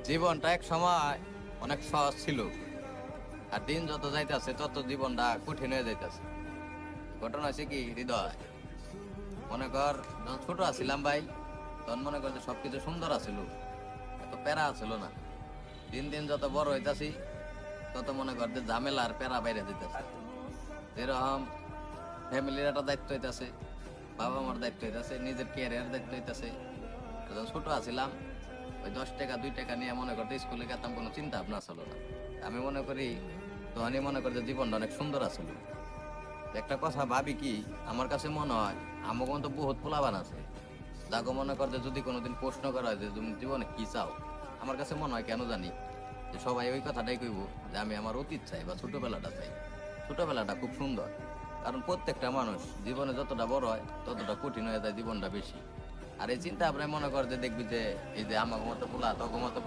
জীবনটা এক সময় অনেক সহজ ছিল, আর দিন যত যাইতেছে তত জীবনটা কঠিন হয়ে যাইতেছে। ঘটনা হয়েছে কি হৃদয়, মনে কর যখন ছোট আছিলাম ভাই, তখন মনে কর যে সবকিছু সুন্দর আছিল, এত প্যারা আছিল না। দিন দিন যত বড় হইতাছি তত মনে কর যে ঝামেলা আর প্যারা বাইরে দিতেছে। যেরকম ফ্যামিলির একটা দায়িত্ব হইতাছে, বাবা মার দায়িত্ব হইতাছে, নিজের ক্যারিয়ার দায়িত্ব হইতাছে। যখন ছোট আছিলাম ওই 10 টাকা 2 টাকা নিয়ে মনে করতে স্কুলে গেতাম, কোনো চিন্তা ভাবনা ছিল না। আমি মনে করি তখনই মনে করি যে জীবনটা অনেক সুন্দর আছিল। একটা কথা ভাবি কি, আমার কাছে মনে হয় আমাকে তো বহুত পোলাবান আছে, যাকে মনে কর যে যদি কোনোদিন প্রশ্ন করা হয় যে তুমি জীবনে কি চাও, আমার কাছে মনে হয় কেন জানি যে সবাই ওই কথাটাই কইব যে আমি আমার অতীত চাই বা ছোটবেলাটা চাই। ছোটবেলাটা খুব সুন্দর, কারণ প্রত্যেকটা মানুষ জীবনে যতটা বড় হয় ততটা কঠিন হয়ে যায় জীবনটা বেশি। আর এই চিন্তা আপনার মনে কর যে দেখবি যে এই যে আমার মতো পোলা তখন মতো